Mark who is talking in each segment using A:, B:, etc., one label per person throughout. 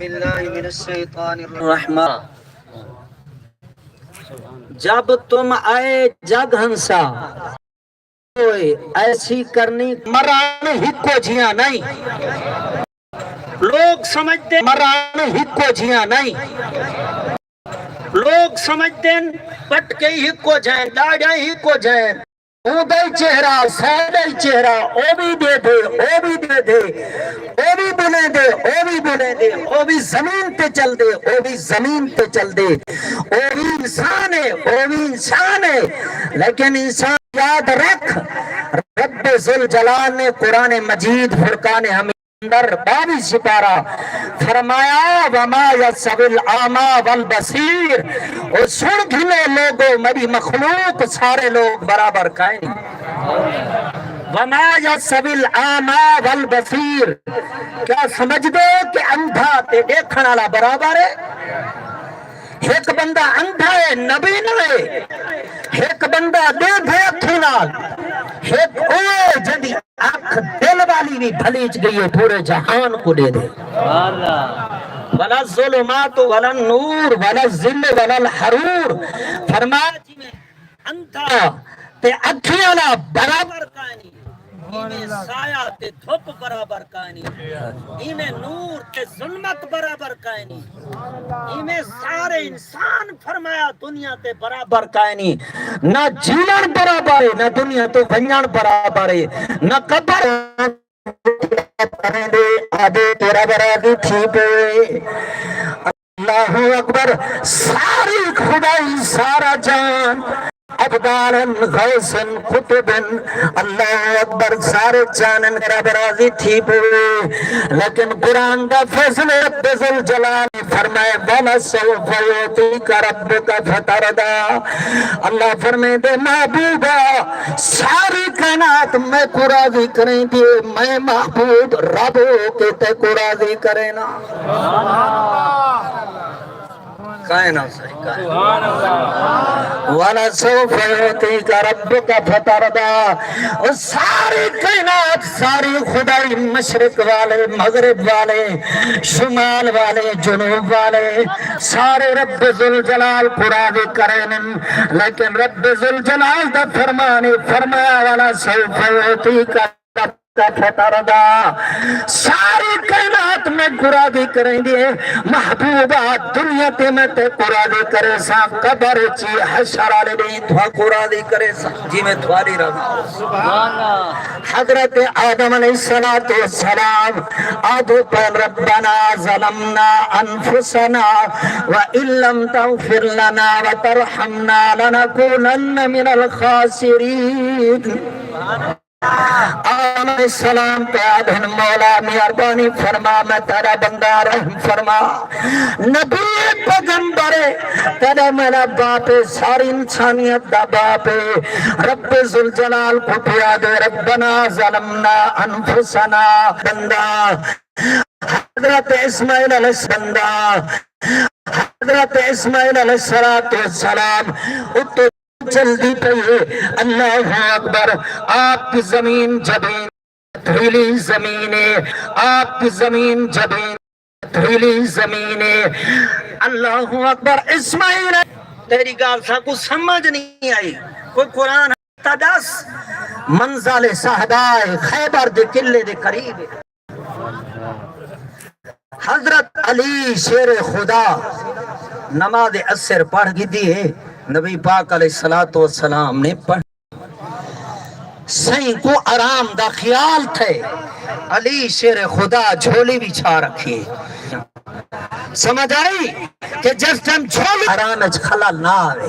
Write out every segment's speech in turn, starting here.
A: باللہ من الشیطان الرحمن جب تم آئے جگ ہنسا ایسی کرنی مران ہی کو جیاں نہیں لوگ سمجھتے مران ہی کو جیاں نہیں لوگ سمجھتے پٹ کے ہی کو جائیں ڈاڑا ہی کو جائیں اودائی چہرہ سیدائی چہرہ او بھی دے دے او بھی دے دے او بھی بنے دے او بھی بنے دے او بھی زمین تے چل دے او بھی زمین تے چل دے او بھی انسان ہے او بھی انسان ہے لیکن انسان یاد رکھ رب ذوالجلال نے قرآن مجید فرقان حمید اندر 22 سپارہ فرمایا وما یستوی الاعمی والبصیر اور سن گھنے لوگوں میری مخلوق سارے لوگ برابر کائیں وما یستوی الاعمی والبصیر کیا سمجھ دو کہ اندھا تے دیکھن والا برابر ہے ایک بندہ اندھا ہے نبی نہ ہے ایک بندہ دے اکھی نال ایک اوے جدی آنکھ دل والی بھی بھلیچ گئی ہے پورے جہان کو دے دے ولا الظلمات ولا النور ولا الظل ولا الحرور فرمایا جی میں اندھا تے اکھی والا برابر کائنی اینے سایہ تے دھوپ برابر کائنی اینے نور تے ظلمت برابر کائنی اینے سارے انسان فرمایا دنیا تے برابر کائنی نہ جیلن برابر ہے نہ دنیا تو بنیان برابر ہے نہ قبر آدھے تیرا برابر تھی پہ اللہ اکبر ساری خدائی سارا جان ابدالن غوثن قطبن اللہ اکبر سارے چانن میرا برازی تھی پہ لیکن قرآن دا فضل رب ذوالجلال فرمائے وَلَا سَوْفَ يُعْطِيكَ رَبُّكَ فَتَرْضَىٰ اللہ فرمائے دے محبوبہ ساری کائنات میں کو راضی کریں دے میں محبوب رب ہو کے تے کو راضی کریں نا کائنات صحیح وَلَا سَوْفَ يُعْطِيكَ رَبُّكَ فَتَرْضَىٰ اور ساری کائنات ساری خدائی مشرق والے مغرب والے شمال والے جنوب والے سارے رب ذوالجلال کو راضی کریں لیکن رب ذوالجلال دا فرمانے فرمایا وَلَا سَوْفَ يُعْطِيكَ فتردا ساری کائنات میں قرآدی کریں گے محبوبہ دنیا تے میں تے قرآدی کرے سا قبر چی حشر آلے نہیں تھوا قرآدی کرے سا جی میں تھواری رہا حضرت آدم علیہ السلام آدھو پر ربنا ظلمنا انفسنا وَإِن لَّمْ تَغْفِرْ لَنَا وَتَرْحَمْنَا لَنَكُونَنَّ مِنَ الْخَاسِرِينَ آدم علیہ السلام پہ آدھن مولا مہربانی فرما میں تیرا بندہ رحم فرما نبی پیغمبر تیرا میرا باپ ساری انسانیت دا باپ رب ذوالجلال کو پیا دے ربنا ظلمنا انفسنا بندہ حضرت اسماعیل علیہ السلام حضرت اسماعیل علیہ السلام اتو جلدی پہ اللہ اکبر آپ کی زمین جبین پتھریلی زمین ہے آپ کی زمین جبین پتھریلی زمین ہے اللہ اکبر اسماعیل تیری گال سا کو سمجھ نہیں آئی کوئی قرآن تدس منزل صحدائے خیبر دے قلعے دے قریب حضرت علی شیر خدا نماز عصر پڑھ گی دی ہے نبی پاک علیہ السلام نے پڑھ سہیں کو آرام دا خیال تھے علی شیر خدا جھولی بھی چھا رکھی سمجھ آئی کہ جس ٹائم جھولی آرام اچھ خلال نہ آئے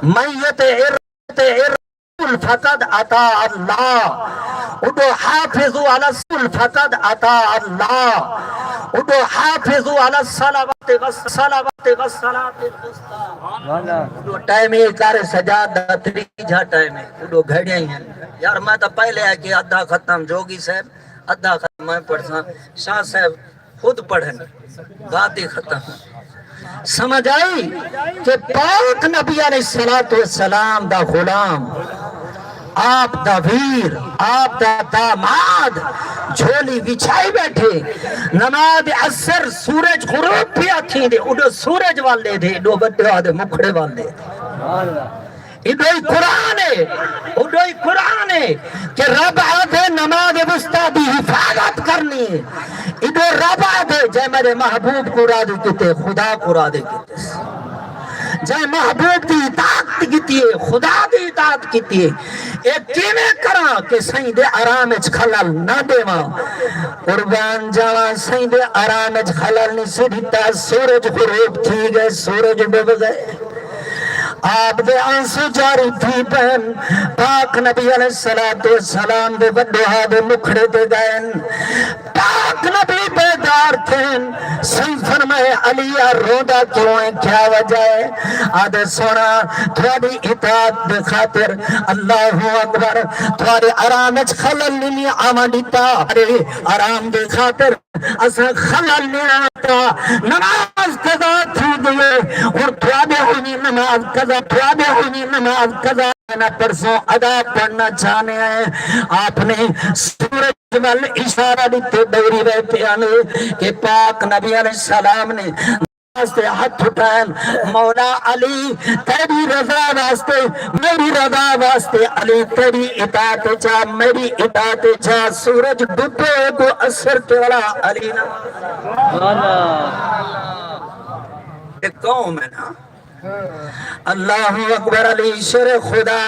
A: میت ارسول فقد عطا اللہ ادو حافظو علی السل فقد عطا اللہ ادو حافظو علی الصلاوات والصلاوات والصلاة الوسطى ادو ٹائم یہ کارے سجاد داتری جا ٹائم ہے ادو گھڑیاں ہی ہیں یار میں تو پہلے ہے کہ ادھا ختم جوگی صاحب ادھا ختم میں پڑھتا شاہ صاحب خود پڑھیں بات ہی ختم سمجھ آئی کہ پاک نبی علیہ السلام دا غلام آپ دا ویر آپ دا داماد جھولی بچھائی بیٹھے نماز اثر سورج غروب پیا تھی دے اڈو سورج والے دے اڈو بڑے آدھے مکھڑے والے ادوئی قرآن ہے کہ رب آدھے نماز وسطی دی حفاظت کرنی ہے ادو رب آدھے جے میرے محبوب کو را دے کتے خدا کو را دے کتے جائے محبوب دی اطاعت کیتی ہے خدا دی اطاعت کیتی ہے ایک کیویں کراں کہ سائیں دے آرام وچ خلل نہ دیواں قربان جاواں سائیں دے آرام وچ خلل نہیں سی دتا سورج غروب تھی گئے سورج ڈوب گئے آپ دے آنسو جاری تھی پہن پاک نبی علیہ السلام دے بدوہا دے مکھڑے دے گئن پاک نبی بیدار تھین سی فرمائے علیہ رودا کیوں ہے کیا وجہ ہے آدھے سونا تھوڑی اطاعت دے خاطر اللہ اکبر تھوڑی آرامچ خلل نہیں آمان دیتا آرام دے خاطر اسا خلل نہیں آتا نماز قضا تھی دیئے اور تھوڑے ہونی نماز قضا تھوڑے ہونی نماز قضا میں پرسوں ادا پڑھنا چاہنے ہیں آپ نے سورج وال اشارہ دیتے دوری رہتے ہیں کہ پاک نبی علیہ السلام نے واسطے ہاتھ اٹھائیں مولا علی تیری رضا واسطے میری رضا واسطے علی تیری اطاعت چاہ میری اطاعت چاہ سورج ڈوبے کو اثر تیرا علی نہ ایک قوم ہے نا اللہ اکبر علی شر خدا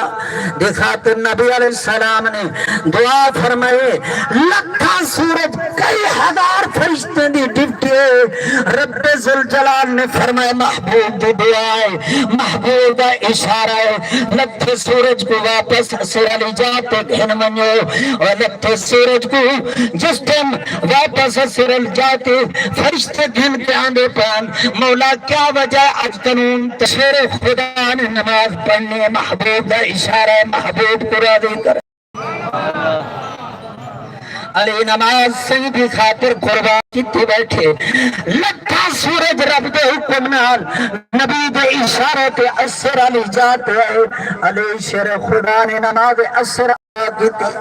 A: دکھاتے نبی علیہ السلام نے دعا فرمائے لکھا سورج کئی ہزار فرشتے دی ڈپٹی رب ذوالجلال نے فرمایا محبوب دی دعائے محبوب دا اشارہ ہے لکھے سورج کو واپس اثر علی جاتے گھن منو اور لکھے سورج کو جس ٹائم واپس اثر علی جاتے فرشتے گھن کے آندے پان مولا کیا وجہ آج قانون تشہیر خدا نے نماز پڑھنے محبوب دا اشارہ محبوب کو راضی کر علی نماز سیدی خاطر قربان کیتے بیٹھے لکھا سورج رب دے حکم نال نبی دے اشارے تے اثر علی جاتے ہیں علی شر خدا نے نماز اثر کیتی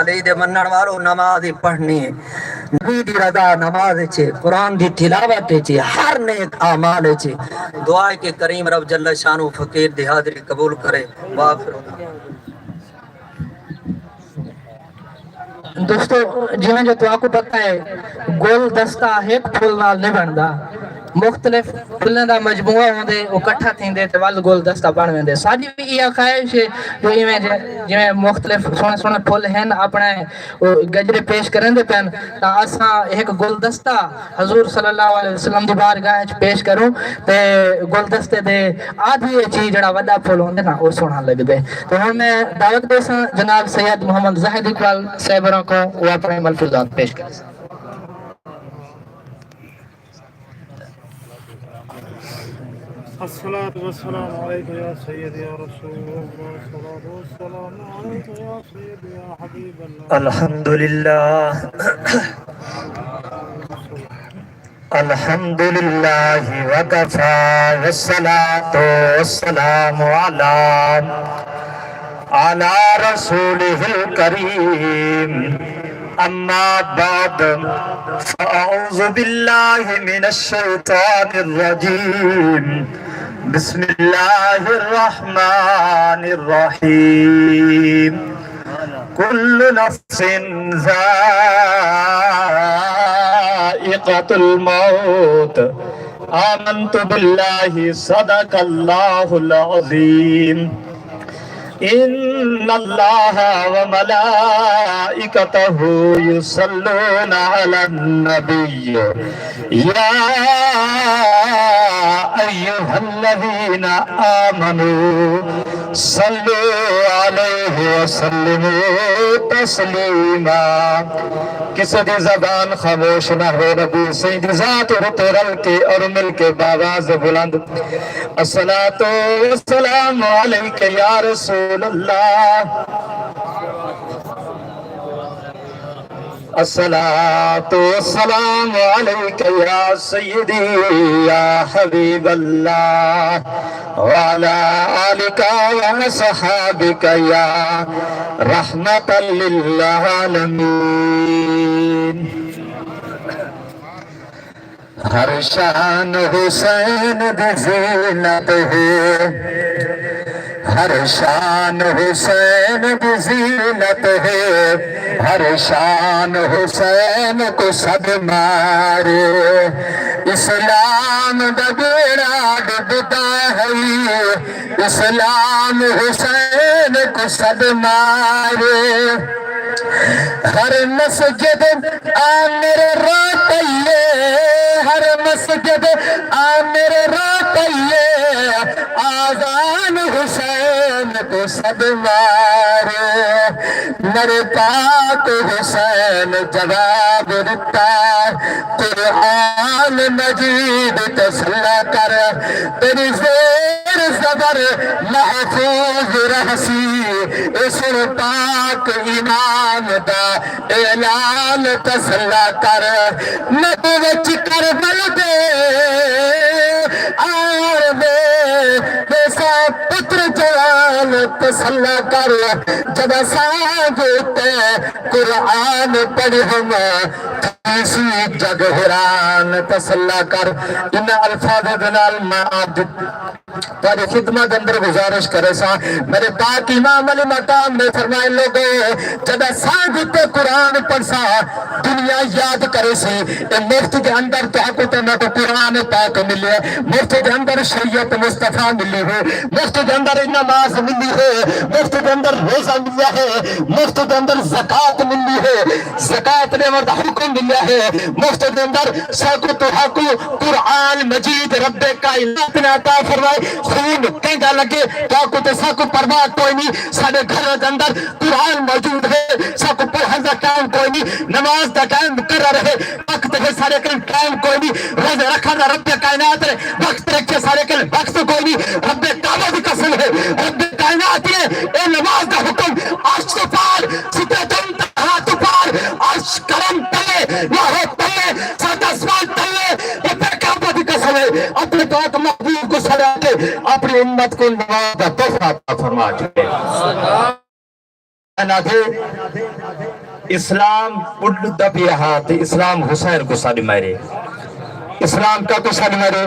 A: علی دے منن والو نماز پڑھنی ہے نبی دی رضا نماز چھے قرآن دی تلاوت چھے ہر نیک اعمال چھے دعا کہ کریم رب جل شانو فقیر دی حاضری قبول کرے وآخر
B: دوستو جنہیں جو تو آپ کو پتہ ہے گول دستہ ایک پھول نال نہیں بندا مختلف پھلن دا مجموعہ ہوندے وہ کٹھا تھیندے تے وال گول دستہ بن ویندے ساڈی بھی یہ خواہش ہے جو جویں مختلف سونے سونے پھل ہیں اپنے گجرے پیش کرن دے پن تا اساں ایک گول دستہ حضور صلی اللہ علیہ وسلم دی بارگاہ وچ پیش کروں تے گول دستے دے آدھی چیز جڑا وڈا پھل ہوندے نا او سونا لگدے تو ہن میں دعوت دیساں جناب سید محمد زاہد اقبال صاحبراں کو وہ اپنے ملفوظات پیش کریں.
C: الصلاة والسلام عليك يا سيدي يا رسول الله الصلاة والسلام عليك يا سيدي يا حبيب الله
A: الحمد لله الحمد لله وكفى والصلاة والسلام على رسوله الكريم أما بعد فأعوذ بالله من الشيطان الرجيم بسم الله الرحمن الرحيم كل نفس ذائقة الموت آمنت بالله صدق الله العظيم إن الله وملائكته يصلون على النبي يا أيها الذين آمنوا صلوا عليه وسلموا تسليما کسی دی زبان خاموش نہ ہو نبی سید ذات رت رل کے اور مل کے باواز بلند الصلاۃ والسلام علیک یا رسول اللہ الصلاة والسلام عليك يا سيدي يا حبيب الله وعلى آلك وصحابك يا رحمة للعالمين ہر شان حسین دی زینت ہے ہر شان حسین دی زینت ہے ہر شان حسین کو سب مارے اسلام دا بیڑا ڈوبتا ہے اسلام حسین کو سب مارے ہر مسجد آمر روتیے ہر مسجد آمر روتیے آذان حسین کو سب مارے میرے پاک حسین جواب دیتا قرآن مجید تسلا کر تیری زیر زبر محفوظ رہسی اس پاک ایمان دا اعلان تسلا کر نبی وچ کربل دے آر دے بیسا پتر جوان تسلا کر جب سانگتے قرآن پڑھ ہم تیسی جگ حیران تسلا کر ان الفاظ دنال میں آپ تاری خدمت اندر گزارش کرے سا میرے پاک امام علی مقام میں فرمائے لوگے جب سانگتے قرآن پڑھ سا دنیا یاد کرے سے مفت کے اندر تو حقوق میں تو قرآن پاک ملے مفت کے اندر شریعت مصطفیٰ ملی ہے مفت کے اندر نماز ملی ہے مفت کے اندر روزہ ملیا ہے مفت کے اندر زکاة ملی ہے زکاة نے مرد حکم ملیا ہے مفت کے اندر ساکت حق قرآن مجید رب کائنات نے عطا فرمائے خون کہنگا لگے تو ساکو پرواہ کوئی نہیں سارے گھر کے اندر قرآن موجود ہے ساکو پڑھن دا ٹائم کوئی نہیں نماز دا ٹائم مقرر رہے وقت ہے سارے کل ٹائم کوئی نہیں روزے رکھا دا رب کائنات ہے وقت رکھے سارے کل وقت کوئی نہیں رب کعبہ دی قسم ہے رب کائنات ہے اے نماز دا حکم عرش تو پار ستہ تم تہا تو پار عرش کرم تلے لاہو تلے سات اسمان تلے رب کعبہ دی قسم ہے اپنے پاک محبوب کو سڑا کے اپنی امت کو نماز دا تحفہ عطا فرما چکے اسلام اڈ دبی ہاتھ اسلام حسین کو ساڑی مارے اسلام کا کو ساڑی مارے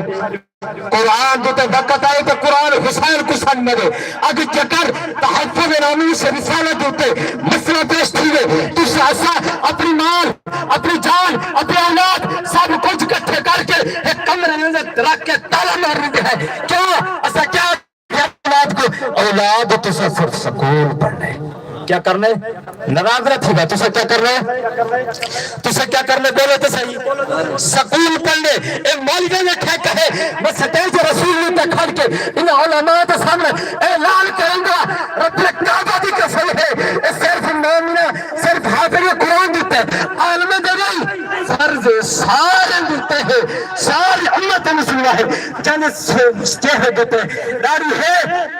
A: قرآن جو تے وقت آئے تو قرآن حسین کو ساڑی مارے اگر چکر تحفظ ناموس سے رسالت ہوتے مسئلہ پیش تھیوے تو شاہسا اپنی مال اپنی جان اپنی اولاد سب کچھ کٹھے کر کے ایک کمرے میں رکھ کے تالا مارنے دے ہے کیوں ایسا کیا اولاد تو سفر سکول پڑھنے کیا کرنے نراض رہتی گا تو سے کیا کرنے بولے تو صحیح سکول پڑھنے ایک مولوی نے کیا کہے میں سٹیج رسول نے کھڑ کے ان علماء کے سامنے اعلان کروں گا رب کعبہ دی قسم ہے صرف مومنہ صرف حافظ قرآن دیتے ہیں عالم درائی فرض سارے دیتے ہیں ساری امت مسلمہ ہے چاہنے چہہ دیتے داری ہے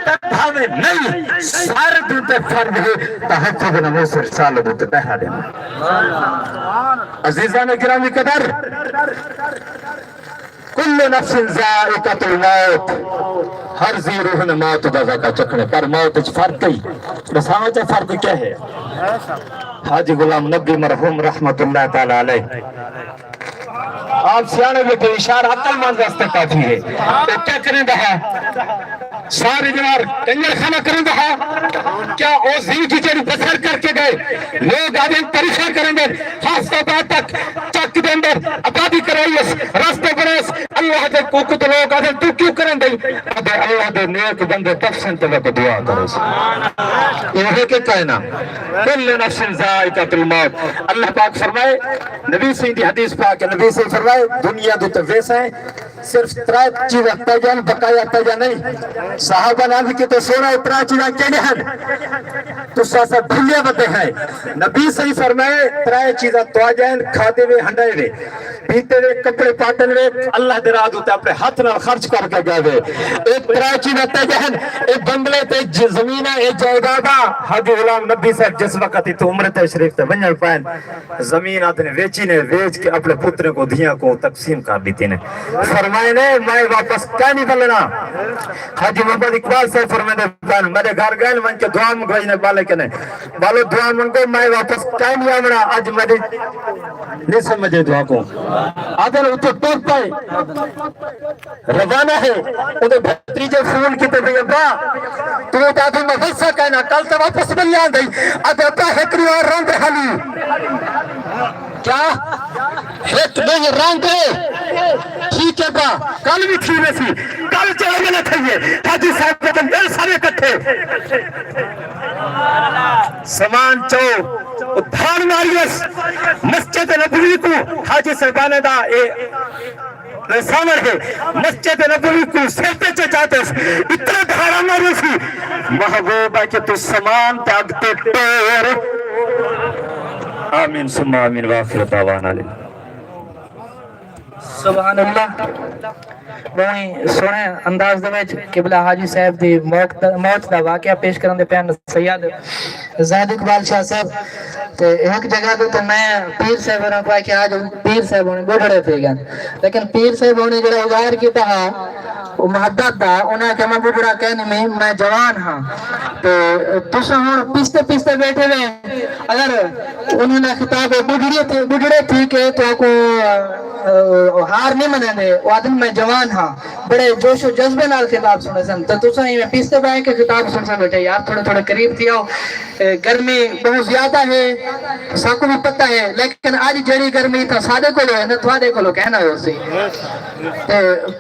A: تب بھاوے نہیں سارے دیتے فرض ہے تحفظ نموس رسالت دیتے پہا دینا عزیزان گرامی قدر کل نفس ذائقۃ الموت ہر ذی روح نے موت دا ذائقہ چکھنے پر موت اچھ فرق ہی رسامت فرق کیا ہے حاجی غلام نبی مرحوم رحمت اللہ تعالی علیہ آپ سیانے بیٹھے اشارہ عقل مند راستے کافی ہے کیا کریں دہا سارے جوار کنجر خانہ کریں دہا کیا او زندگی جڑی بسر کر کے گئے لوگ آدھیں پریشان کریں گے خاص طور تک چک دے اندر آبادی کرائیس راستے برس اللہ دے کوکت لوگ آدھیں تو کیوں کریں گے آدھے اللہ دے نیک بندے تفسن تلے کو دعا کرے یہ ہے کہ کہنا کل نفس ذائقۃ الموت اللہ پاک فرمائے نبی سے دی حدیث پاک نبی سے فرمائے دنیا دو تو ویسا ہے صرف ترائب چیز اتا جان بقایا اتا جان نہیں صحابہ نام کی تو سونا اتنا چیزاں کہنے ہیں تو ساسا بھولیا بتے ہیں نبی صحیح فرمائے ترائے چیزاں تو آجائیں کھاتے ہوئے ہنڈائے ہوئے پیتے ہوئے کپڑے پاتے ہوئے اللہ دراد ہوتا ہے اپنے ہاتھ نہ خرچ کر کے گئے ہوئے ایک ترائے چیزاں تجہن ایک بنگلے تے زمینہ ایک جائیدادہ حاجی غلام نبی صاحب جس وقت ہی تو عمر تشریف تے ونجل پائن زمین آدھنے ویچی نے ویچ کے اپنے پترے کو دھیاں کو تقسیم کر دیتے نے فرمائے نے میں واپس کیا نہیں بلنا حاجی محمد اقبال صاحب فرمائے نے میرے گھر گئے من کے دعا منگوئی نے بالے کنے بالو دعا منگو میں واپس کیا نہیں آمنا آج میرے نہیں سمجھے دعا کو آدھر اتو ٹوٹ پائے روانہ ہے انہیں بھتریجے فون کی تے بھئی ابا تو دادی میں غصہ کہنا کل تو واپس مل جان دی ادھر تا ہکری اور رنگ حلی کیا ہک نہیں رنگ ہے ٹھیک ہے با کل بھی تھی میں سی کل چلے گئے تھے حاجی صاحب کو دل سارے کٹھے سامان چو دھان ماریس مسجد نبوی کو حاجی صاحبانے دا سامر ہے مسجد نبوی کو سیتے چاہتے اتنا دھانا مارے سی محبوب ہے کہ تو سامان تاگتے ٹور آمین ثم آمین وآخر دعوانا للہ
B: سبحان اللہ بہنی سونے انداز دے وچ قبلہ حاجی صاحب دی موت دا واقعہ پیش کرن دے پین سید زاہد اقبال شاہ صاحب تے ایک جگہ تو میں پیر صاحب نے کہا کہ آج پیر صاحب نے بڑھڑے تھے گئے لیکن پیر صاحب نے جڑا ظاہر کیتا ہے وہ محبت دا انہاں کہ میں بڑھڑا کہنے میں جوان ہاں تو تساں ہن پیستے پیستے بیٹھے ہوئے اگر انہوں نے خطاب بڑھڑے تھی کہ تو کو ہار نہیں منے دے وہ آدم میں جوان ہاں بڑے جوش و جذبے نال خطاب سنے سن تو تساں ہی میں پیستے بائیں کے خطاب سن سن بیٹھے یار تھوڑے تھوڑے قریب تھی آؤ گرمی بہت زیادہ ہے ساکو بھی پتہ ہے لیکن آج جڑی گرمی تھا سادے کو لو ہے نا تھوادے کو لو کہنا ہو سی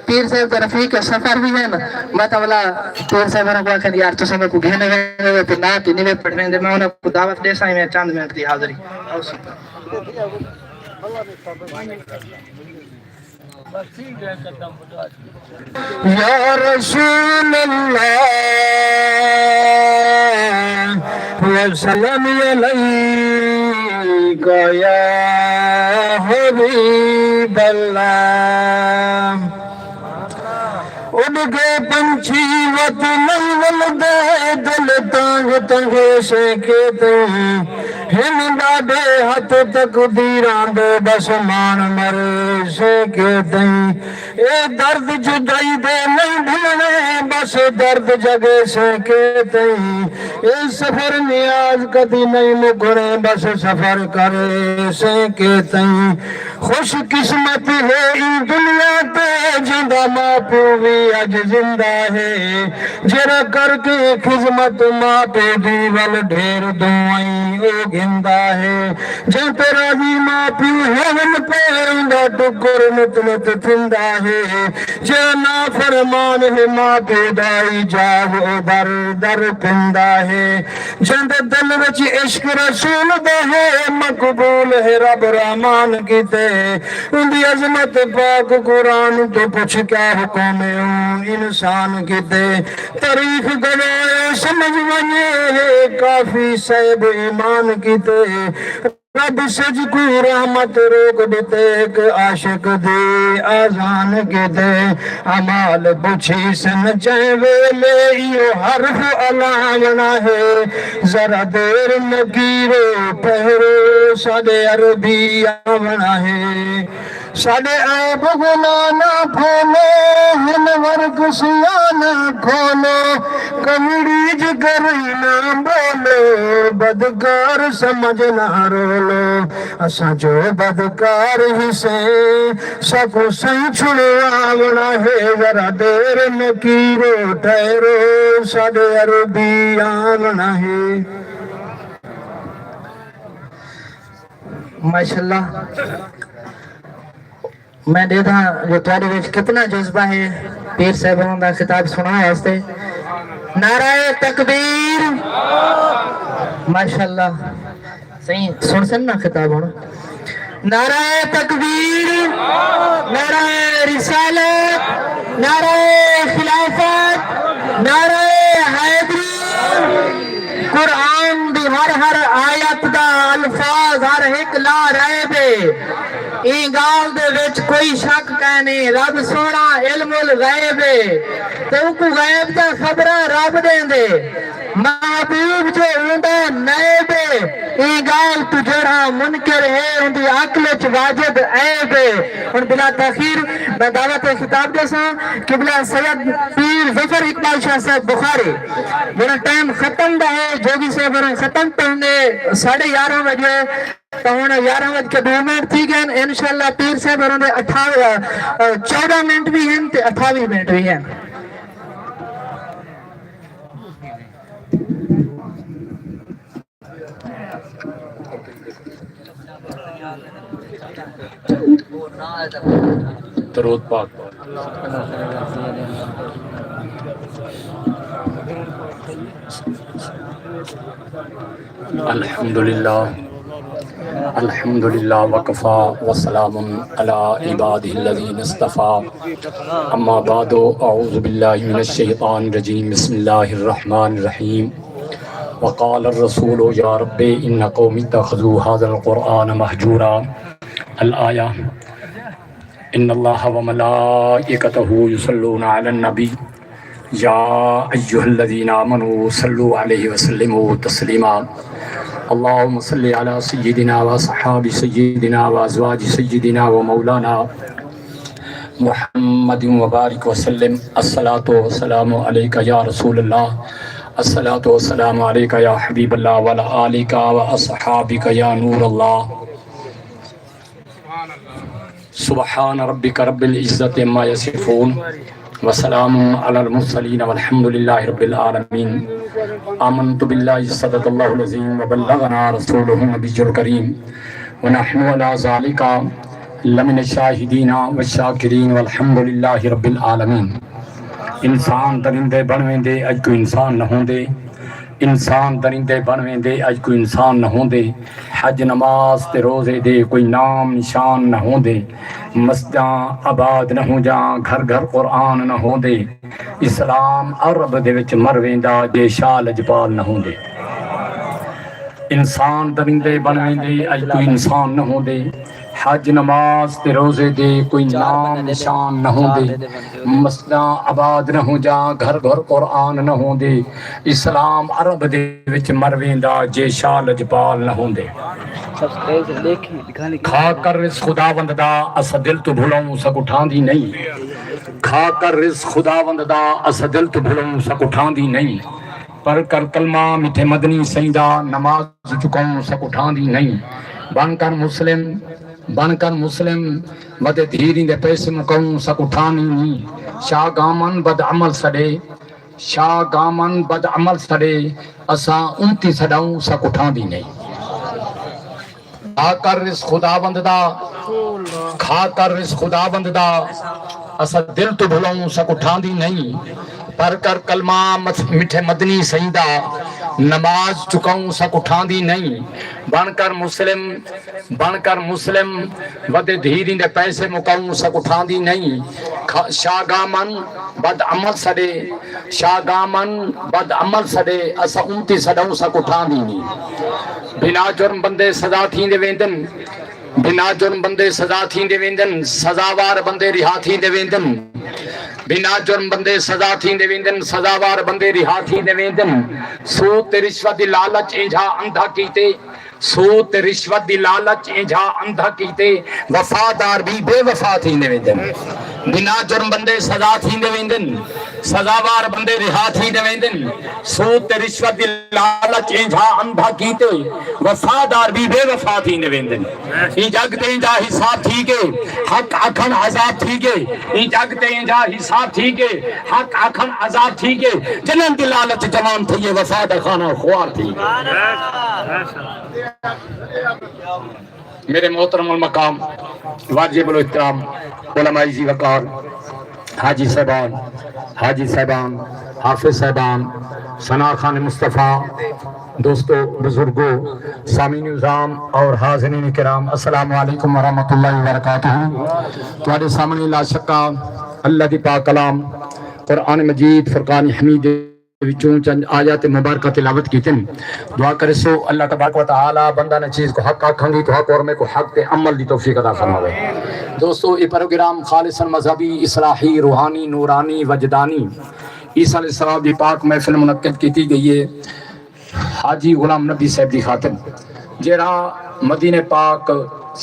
B: پیر صاحب دا رفیق سفر بھی ہے نا میں تو بلا پیر صاحب نے کہا کہ یار تساں میں کو گھنے ہوئے تو نہ تھی نہیں پڑھنے دے میں انہیں کو دعوت دے سائیں میں چاند منٹ دی حاضری
A: یا رسول اللہ وسلم علیک یا حبیب اللہ اڑ گئے پنچھی وطن دے دل تانگ تنگ سے کے تم ہندا دے ہاتھ تقدیران دے بس مان مر سے کے تم اے درد جدائی دے نہیں بھولنے بس درد جگے سے کے تم اے سفر نیاز کدی نہیں مکھنے بس سفر کرے سے کے تم خوش قسمت ہے ان دنیا تے جندہ ماں پیوی اج زندہ ہے جرا کر کے خدمت ماں پہ دیول ڈھیر دعائیں او گندہ ہے جن پہ راضی ماں پیو ہون پہ اندہ ٹکر نتلت تھندہ ہے جن نافرمان ہے ماں پہ دائی جاگ او در در پندہ ہے جن دل وچ عشق رسول دے ہے مقبول ہے رب رحمان کی تے ان دی عظمت پاک قرآن تو پوچھ کیا حکم ہے انسان کی تے تاریخ گوائے سمجھ ونے کافی صاحب ایمان کی تے رب سج کو رحمت روک دیتے ایک عاشق دے آزان کے دے عمال بچھی سن چاہے ویلے یہ حرف علامنا ہے ذرا دیر نگیرو پہرو سادے عربی آمنا ہے سادے عیب گنانا پھولو ہن ورک سیانا کھولو کمڑی جگری نہ بولو بدکار سمجھ نہ رولو اساں جو بدکار ہی سے سکو سہی چھڑواونا ہے ذرا دیر نکیرو ٹھہرو سادے عربی آمنا ہے
B: ماشاءاللہ میں دیتا جو تھوڑے وچ کتنا جذبہ ہے پیر صاحبوں دا خطاب سنا ہے استے نعرہ تکبیر ماشاءاللہ صحیح سن سن نا خطاب ہونا نعرہ تکبیر نعرہ رسالت نعرہ خلافت
A: نعرہ حیدری قرآن دی ہر آیت دا الفاظ ہر ایک لا رہے بے این گال دے وچ کوئی شک کہنے رب سونا علم الغیب تو کو غیب دا خبرہ رب دیں دے محبوب جو ہوندا نیب این گال تو جڑا منکر ہے ان دی عقل چ واجب عیب اور بلا تاخیر میں دعوت خطاب جیسا قبلہ سید پیر ظفر اقبال شاہ صاحب بخاری میرا ٹائم ختم دا ہے جوگی سے میرا ختم پہنے 11:30 بجے تو ہونا 11 بج کے 2 منٹ تھی گئے انشاءاللہ پیر صاحب اور 14 منٹ بھی ہیں 28 منٹ بھی ہیں
D: درود پاک الحمدللہ وکفا وسلام علی عبادہ الذین اصطفى اما بعد اعوذ باللہ من الشیطان الرجیم بسم اللہ الرحمن الرحیم وقال الرسول یا رب ان قوم اتخذوا هذا القرآن مہجورا الآیہ ان اللہ وملائکتہ یصلون علی النبی یا ایہا الذین آمنوا صلوا علیہ وسلموا تسلیما اللہم صلی علی سیدنا و صحاب سیدنا و ازواج سیدنا و مولانا محمد وبارک وسلم الصلاة والسلام علیکہ یا رسول اللہ الصلاة والسلام علیکہ یا حبیب اللہ وعلی آلکہ و اصحابکہ یا نور اللہ سبحان ربک رب العزت عما یصفون وسلام علی المرسلین والحمد للہ رب العالمین آمنت باللہ صدق اللہ العظیم وبلغنا رسولہ النبی الکریم ونحن علی ذالک لمن الشاہدین والشاکرین والحمد للہ رب العالمین انسان درندے بنویں دے اج کوئی انسان نہ ہوں دے انسان درندے بنویں دے اج کوئی انسان نہ ہوں دے حج نماز تے روزے دے کوئی نام نشان نہ ہوں دے مسجداں آباد نہ ہوں جاں گھر گھر قرآن نہ ہوں دے اسلام عرب دے وچ مرویں دا جے شال اجبال نہ ہوں دے انسان درندے بنویں دے اج کوئی انسان نہ ہوں دے حج نماز تے روزے دے کوئی نام نشان نہ ہوں دے مسجداں آباد نہ ہوں جاں گھر گھر قرآن نہ ہوں دے اسلام عرب دے وچ مرویں دا جے شال اجبال نہ ہوں دے کھا کر رزق خداوند دا اسا دل تو بھلاؤں سک اٹھان دی نہیں کھا کر رزق خداوند دا اسا دل تو بھلاؤں سک اٹھان دی نہیں پڑھ کر کلمہ میٹھے مدنی سیدہ نماز چکاؤں سک اٹھان دی نہیں بن کر مسلم ودے دھیری دے پیسے مکاؤں سک اٹھانی نہیں شاہ گامن بد عمل سڑے اساں انتی سڑاؤں سک اٹھان دی نہیں کھا کر رزق خداوند دا اسا دل تو بھلاؤں سک اٹھان دی نہیں پڑھ کر کلمہ میٹھے مدنی سیدہ نماز چکاؤں سک اٹھان دی نہیں بن کر مسلم ودے دھیری دے پیسے مکاؤں سک اٹھان دی نہیں شاہ گامن بد عمل سڑے اسا انتی سڑاؤں سک اٹھان دی نہیں بنا جرم بندے سزا تھیندے ویندن سزاوار بندے رہا تھیندے ویندن بنا جرم بندے سزا تھیندے ویندن سزاوار بندے رہا تھیندے ویندن سود تے رشوت دی لالچ انجھا اندھا کیتے وفادار بھی بے وفا تھیندے ویندن بنا جرم بندے سزا تھیندے ویندن سزاوار بندے رہا تھیندے ویندن سود تے رشوت دی لالچ انجھا اندھا کیتے وفادار بھی بے وفا تھیندے ویندن ای جگ تے انجھا حساب تھی کے حق اکھن عذاب تھی کے ای جگ تے انجھا حساب تھی کے حق اکھن عذاب تھی کے جنن دی لالچ جوان تھی وفا دا خانہ خوار تھی میرے محترم المقام واجب الاحترام علماء ذی وقار حاجی صاحبان حافظ صاحبان ثنا خان مصطفیٰ دوستو بزرگوں سامعین نظام اور حاضرین کرام السلام علیکم ورحمۃ اللہ وبرکاتہ تواڈے سامنے لا شکا اللہ دی پاک کلام قرآن مجید فرقان حمید وچوں چند آیات مبارکہ تلاوت کیتے ہیں. دعا کرے سو اللہ تبارک و تعالی بندہ نے چیز کو حق آکھن دی تو حق اور میں کو حق تے عمل دی توفیق عطا فرماوے. دوستو یہ پروگرام خالصاً مذہبی اصلاحی روحانی نورانی وجدانی عیسیٰ علیہ السلام دی پاک محفل منعقد کی گئی ہے حاجی غلام نبی صاحب دی خاطر جہاں مدینہ پاک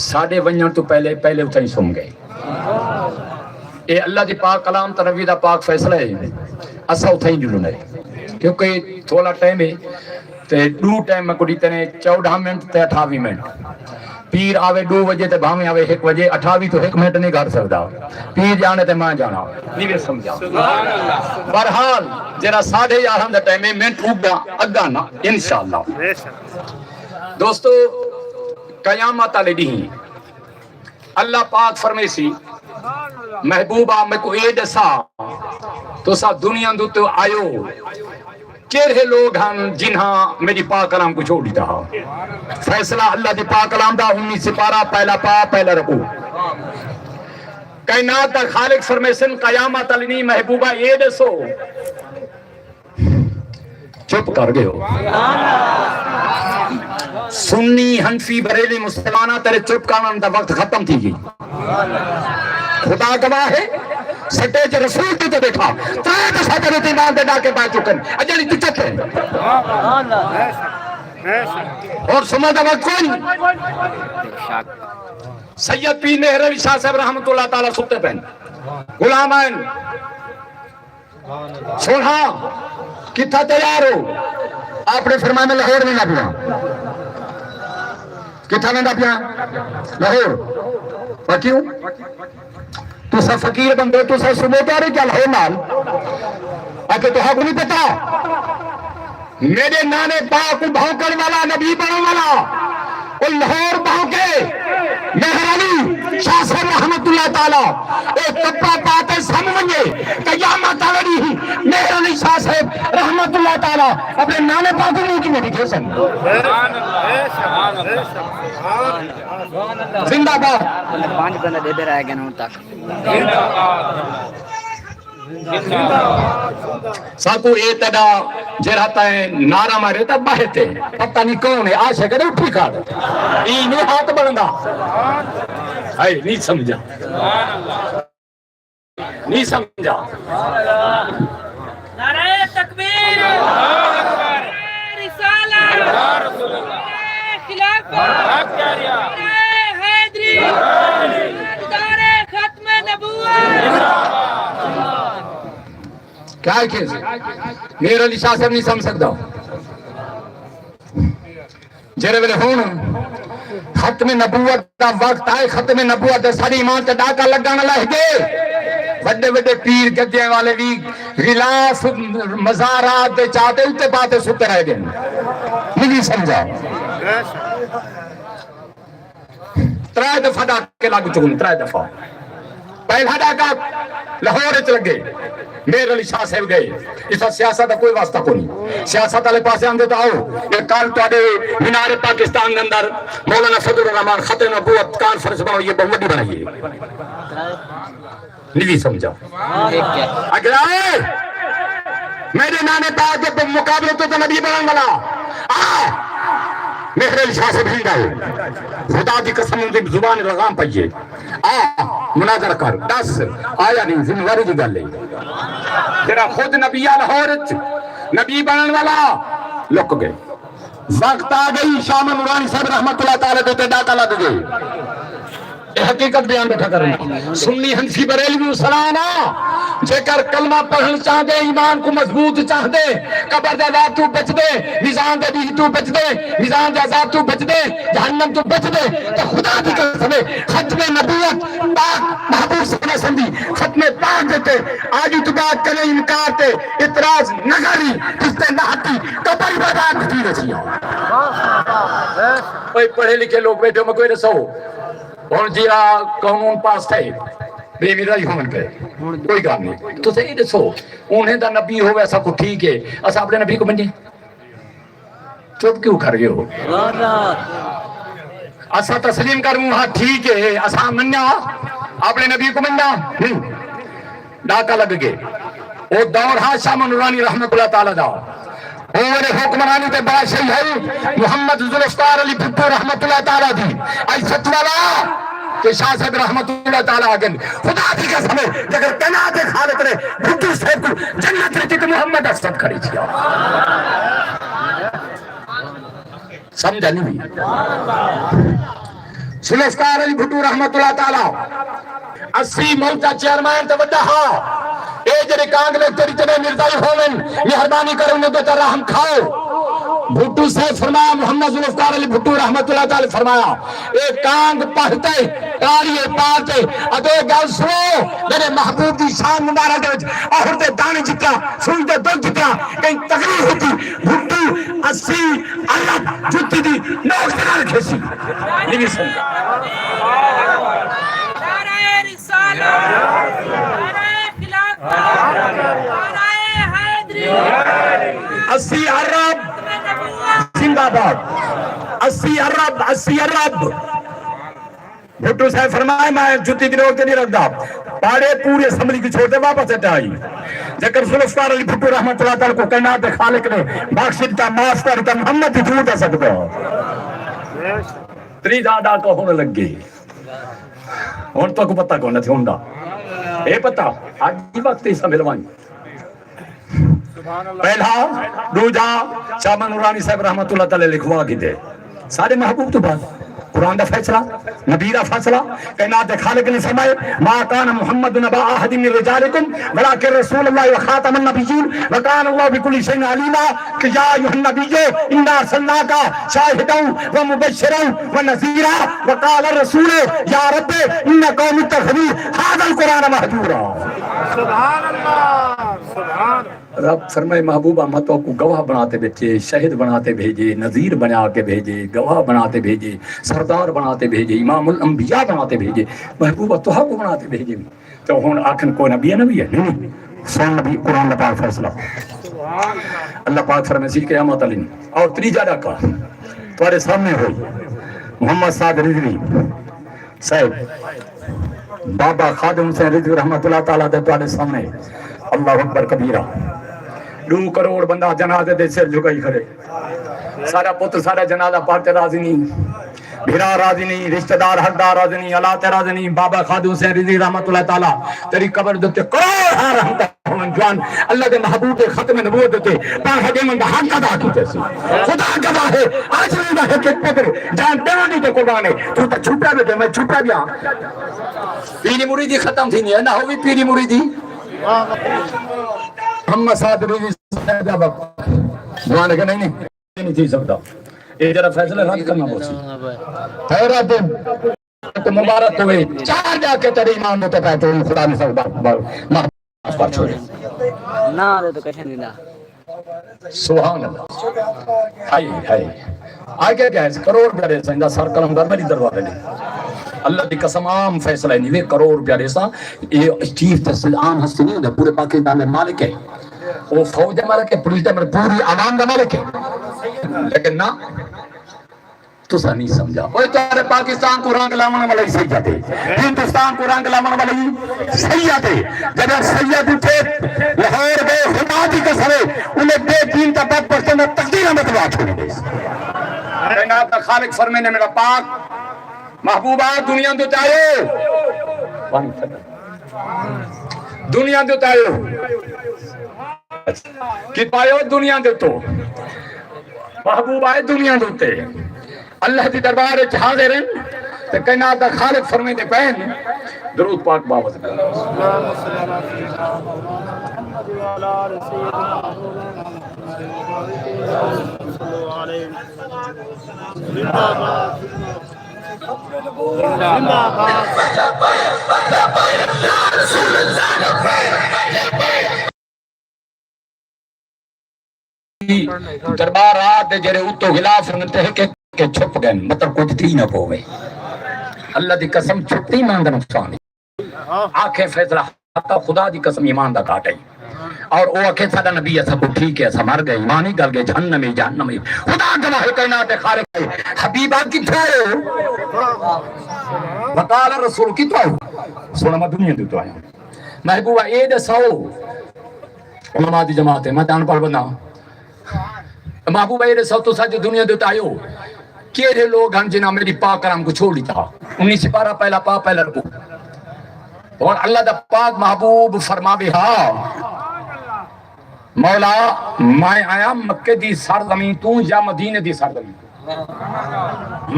D: ساڑھے ونجن تو پہلے اتھائی سم گئے. اے اللہ دی پاک کلام تنوی دا پاک فیصلہ ہے اسا اتھائی جلونا ہے کیونکہ تھوڑا ٹائم ہے تے دو ٹائم میں کو دیتے ہیں 14 منٹ تے 28 منٹ. پیر آوے 2 بجے تے بھاویں آوے 1 بجے 28 تو 1 منٹ نہیں کر سکتا. پیر جانے تے ماں جانا نہیں بھی سمجھا. برحال جرا 11:30 دا ٹائم ہے منٹ اگا نا انشاءاللہ. دوستو قیامت علی دی اللہ پاک فرمائے سی محبوبہ میں کو اے دسا تو سا دنیا دو تو آئیو کیرے لوگ ہم جنہاں میری پاک کلام کو چھوڑ دیتا ہاں. فیصلہ اللہ دی پاک کلام دا 19 سپارہ پہلا رکوع. کائنات دا خالق فرمیسن قیامت علی محبوبہ اے دسو چپ کر گئے ہو. سنی حنفی بریلی مسلمانہ تیرے چپ کرنا دا وقت ختم تھی گئی. خدا گواہ ہے سٹیج رسول تو دیکھا ترائے تو ساتھ رہتے ایمان دے ڈاکے پا چکن اجلی تو چک ہے اور سمجھ دا وقت کوئی سید پیر مہروی شاہ صاحب رحمت اللہ تعالیٰ ستے پہن غلام آئین سنہا کتھا تیار ہو. آپ نے فرمایا میں لاہور میں نہ پیا کتھا میں نہ پیا لاہور اور کیوں تو سا فقیر بندے تو سا سموتا رہی کیا لاہور نال اگر تو حق نہیں پتا میرے نانے پاک بھونکن والا نبی بننے والا وہ لاہور بھونکے مہرانی شاہ صاحب رحمت اللہ تعالیٰ ایک کپڑا پاتے سمجھے قیامت آوری مہرانی شاہ صاحب رحمت اللہ تعالیٰ اپنے نانے پاک نہیں کی میری کھیسن زندہ باد
E: 5 بندہ دے رہا ہے گیا نون تک
D: ساتو اے تدا جراتا ہے نارا مارے تا باہتے پتہ نہیں کون ہے آشے کرے اٹھی کھا دے نہیں ہاتھ بڑھندا آئے نہیں سمجھا نہیں سمجھا.
F: نعرہ تکبیر رسالت خلافت حیدری دار ختم نبوت.
D: کیا ہے کیسے میرے علی شاہ صاحب نہیں سمجھ سکتا جرے ویلے ہون ختم نبوت دا وقت آئے ختم نبوت دا ساری ایمان تے ڈاکا لگانا لہ گئے بڑے بڑے پیر گدے والے بھی غلاف مزارات دے چاہتے اتے باتیں ستے رہ گئے نہیں سمجھا. 3 دفعہ ڈاکے لاگو چکن 3 دفعہ. پہلا ڈاکا لاہور چل گئے میر علی شاہ صاحب گئے اس وقت سیاست کا کوئی واسطہ کو نہیں سیاست والے پاسے آندے تو آؤ یہ کال تو آدھے مینار پاکستان کے اندر مولانا فضل الرحمان ختم نبوت کانفرنس بناؤ یہ بہت بڑی بنائیے نہیں سمجھا. اگر آئے میرے نانے پاک کے مقابلے تو نبی بنانے والا میرے علی شاہ سے بھیڑ آئے خدا کی قسم ان کی زبان لگام پائیے مناظر کر 10 آیا نہیں ذمہ داری کی گل ہے تیرا خود نبی لاہور نبی بننے والا لک گئے. وقت آ گئی شام نورانی صاحب رحمت اللہ تعالیٰ دیتے ڈاکا لگ گئے. حقیقت بیان بیٹھا کرنا سنی حنفی بریلوی سلانا جے کر کلمہ پڑھن چاہ دے ایمان کو مضبوط چاہ دے قبر دے عذاب تو بچ دے نظام دے بیج تو بچ دے نظام دے عذاب تو بچ دے جہنم تو بچ دے تو خدا کی قسم ختم نبوت پاک محبوب صلی اللہ علیہ وسلم ختم پاک دیتے آج تو بات کرے انکار تے اعتراض نگاری کستے نہتی قبر بردار کھتی رچیا. پڑھے لکھے لوگ بیٹھے میں کوئی رسو اور جیرا قانون پاس تھے بے میرا ہی ہون کرے کوئی گام نہیں تو صحیح دسو انہیں دا نبی ہو ایسا کو ٹھیک ہے ایسا اپنے نبی کو منجے چپ کیوں کر گئے ہو ایسا تسلیم کروں ہاں ٹھیک ہے ایسا مننا اپنے نبی کو مننا ڈاکہ لگ گئے وہ دور ہاں شاہ نورانی رحمت اللہ تعالی دا اور حکمرانی تے بادشاہی ہے محمد ذوالفقار علی بھٹو رحمت اللہ تعالی دی ائی ستوالا کہ شاہ صاحب رحمت اللہ تعالی آگن خدا دی قسم ہے کہ اگر قناعت خالق نے بھٹو صاحب کو جنت رہتی تو محمد اسد کھڑی تھی سمجھا نہیں بھی ذوالفقار علی بھٹو رحمت اللہ تعالی 80 ملکہ چیئرمین تے وڈا ہاں اے جڑے کانگلے تیری تے مرزائی ہوون مہربانی کرو نے تے رحم کھاؤ بھٹو سے فرمایا محمد ذوالفقار علی بھٹو رحمت اللہ تعالی فرمایا اے کانگ پڑھتے کاریے پاتے ادے گل سنو میرے محبوب دی شان مبارک دے وچ اور دے دانے جتنا سوئی دے دل جتنا کہیں تقریر ہوتی بھٹو 80 اللہ جتی دی نوک سے نال کھیسی نہیں سمجھا
F: نعرہ رسالت نعرہ خلافت نعرہ حیدری
D: 80 عرب زندہ باد 80 عرب بھٹو صاحب فرمائے میں جتی کی روک نہیں رکھتا پاڑے پوری اسمبلی کی چھوڑتے واپس ہٹائی جکر ذوالفقار علی بھٹو رحمت اللہ تعالی کو کائنات خالق نے بخش دیتا معاف کر دیتا محمد کی جھوٹ ہے سکتا تری زیادہ کو ہونے لگ گئی ہون تو کو پتہ کون تھی ہوندا اے پتہ آج کی وقت اس ملوانی پہلا دوجا شاہ نورانی صاحب رحمت اللہ تعالی لکھوا کی دے سارے محبوب تو بعد قرآن دا فیصلہ نبی دا فیصلہ کائنات خالق نے فرمائے ما کان محمد نبا احد من رجالکم ولکن رسول اللہ وخاتم النبیین وکان اللہ بكل شیء علیما کہ یا ایھا النبی انا ارسلناک شاہدا ومبشرا ونذیرا وقال الرسول یا رب ان قوم اتخذوا هذا القرآن مهجورا
C: سبحان اللہ سبحان
D: رب فرمائے محبوبہ متوں کو گواہ بناتے بھیجے شہید بناتے بھیجے نذیر بنا کے بھیجے گواہ بناتے بھیجے سردار بناتے بھیجے امام الانبیاء بناتے بھیجے محبوبہ توہا کو بناتے بھیجے تو ہون آکھن کوئی نبی ہے نہیں سون نبی قرآن اللہ پاک فیصلہ اللہ پاک فرمائے سی قیامت علی اور تریجا ڈاکا تمہارے سامنے ہوئی محمد سعد رضوی صاحب بابا خادم حسین رضوی رحمت اللہ تعالیٰ دے تمہارے سامنے اللہ اکبر کبیرہ 2 کروڑ بندہ جنازے دے سر جھکائی کھڑے سارا پتر سارا جنازہ پڑھتے راضی نہیں بھیرا راضی نہیں رشتہ دار حقدار راضی نہیں اللہ تے راضی نہیں بابا خادم حسین رضوی رحمت اللہ تعالیٰ تیری قبر دیتے کروڑ ہاں رحمتہ ہون جوان اللہ کے محبوب کے ختم نبوت دیتے پاک حجم اندہ حق ادا کی تیسی خدا گواہ ہے آج نہیں ہے کہ پتر جان دیوانی تے قربانے تو تا چھپا بھی دے میں چھپا بھی ہاں پیری مریدی ختم تھی نہیں ہے نہ ہوئی پیری مریدی محمد سعد رضوی صاحب اب جوانے کہ نہیں تھی سکتا یہ جرا فیصلہ رد کرنا بہت حیرت تو مبارک ہوئے 4 جا کے تیرے ایمان ہوتے پہتے ہیں خدا نے سب محبت پر چھوڑے
E: نہ دے تو کچھ نہیں دا
D: سبحان اللہ ہائی آگے کیا ہے کروڑ پیارے سنجا سر کلم در میری دروازے نہیں اللہ دی قسم عام فیصلہ ہے نہیں کروڑ پیارے سا یہ چیف تحصیل عام ہستی نہیں ہوتا پورے پاکستان میں مالک ہے وہ فوج مالک ہے پولیس میں پوری عوام کا مالک ہے لیکن نہ تو سا نہیں سمجھا وہ تمہارے پاکستان کو رنگ لاؤنے والا ہی سید ہے ہندوستان کو رنگ لاؤنے والا ہی سید ہے جب سید اٹھے لاہور گئے خدا کی قسم انہیں بے دین کا بد پڑھتے میں تقدیر میں دعا چھوڑ دے کائنات کا خالق فرمے نے میرا پاک محبوبہ دنیا دو چاہیو دنیا دو چاہیو کہ پایو دنیا دو تو محبوبہ دنیا دوتے اللہ دی دربار حاضر ہیں تو کائنات کا خالق فرمے دے پہن درود پاک بابت دربار آتے جرے اتو غلاف رنگتے ہیں کہ چھپ گئے مطلب کچھ تھی نہ پوے اللہ دی قسم چھپتی ایمان دا نقصان آنکھیں فیصلہ حقا خدا دی قسم ایمان دا کاٹے اور وہ آنکھیں سادہ نبی ہے سب ٹھیک ہے سب مر گئے ایمان ہی گل گئے جہنمی خدا گواہ کائنات خالق ہے حبیبہ کتھا ہے وقال رسول کتھا ہے سونا میں دنیا دیتا ہے محبوبہ اے دے سو علماء دی جماعت ہے میں جان پڑھ بنا محبوب ہے سو تو سچ دنیا دے آئیو کیڑے لوگ ہیں جنہاں میری پاک کرام کو چھوڑ دیتا 19 پارہ پہلا پہلا رکو اور اللہ دا پاک محبوب فرماوے ہاں مولا میں آیا مکے دی سرزمین تو یا مدینے دی سرزمین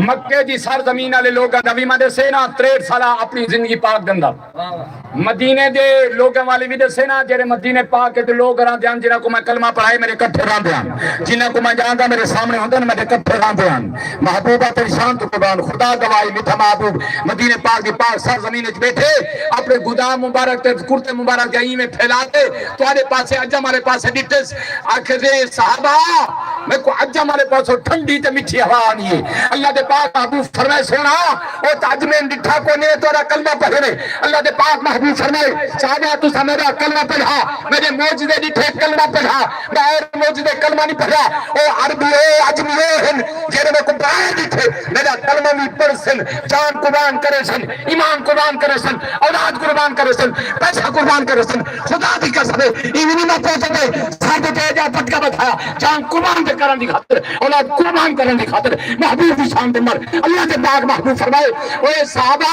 D: مکے دی سرزمین والے لوگ نبی مدے سے نا 63 سالہ اپنی زندگی پاک دندا مدینے دے لوگوں والے بھی دسے نا جڑے مدینے پاک کے لوگ راں دیاں جنہاں کو میں کلمہ پڑھائے میرے کٹھے راں دیاں جنہاں کو میں جاندا میرے سامنے ہوندے میرے کٹھے راں دیاں محبوبہ تیری شان تو قربان خدا گواہی میٹھا محبوب مدینے پاک دی پاک سرزمین وچ بیٹھے اپنے گودام مبارک تے کرتے مبارک گئی میں پھیلاتے تواڈے پاسے اج ہمارے پاسے ڈٹس آکھے دے صحابہ میں کو اج ہمارے پاسے ٹھنڈی تے میٹھی ہوا آنی ہے اللہ دے پاک محبوب فرمائے سونا او تاج میں ڈٹھا کو نے تورا کلمہ پڑھنے اللہ دے پاک محبوب فرمائے صحابہ تو سا میرا کلمہ پڑھا میرے معجزے ڈٹھے کلمہ پڑھا میں اور معجزے کلمہ نہیں پڑھا او عربی او عجمی ہن جڑے میں کو پڑھائے ڈٹھے میرا کلمہ بھی پڑھسن جان قربان کرے سن ایمان قربان کرے سن اولاد قربان کرے سن پیسہ قربان کرے سن خدا دی قسم ایونی نہ پہنچ گئے ساتھ تے جا پٹکا بتایا جان قربان دے کرن دی خاطر اولاد قربان کرن دی خاطر محبوب دی شان دے مر اللہ دے پاک محبوب فرمائے اوے صحابہ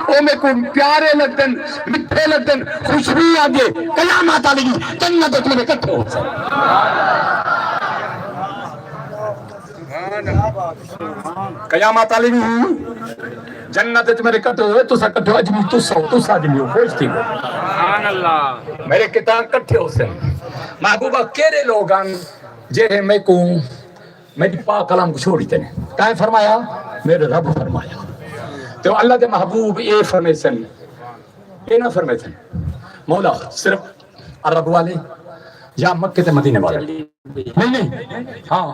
D: او میں کو پیارے لگدن میٹھے لگدن خوشبو آگے قیامت آ لگی جنت وچ میں اکٹھے ہو قیامت آ لگی جنت وچ میرے اکٹھے ہوئے تسا اکٹھے اج بھی تسا اجمی ہو خوش تھی سبحان اللہ میرے کتاب اکٹھے ہو سن محبوبہ کیڑے لوگ ہیں جے میں کو میری پاک کلام کو چھوڑی تے نے کہیں فرمایا میرے رب فرمایا تو اللہ دے محبوب اے فرمیسن اے نہ فرمیسن مولا صرف عرب والے یا مکے تے مدینے والے نہیں ہاں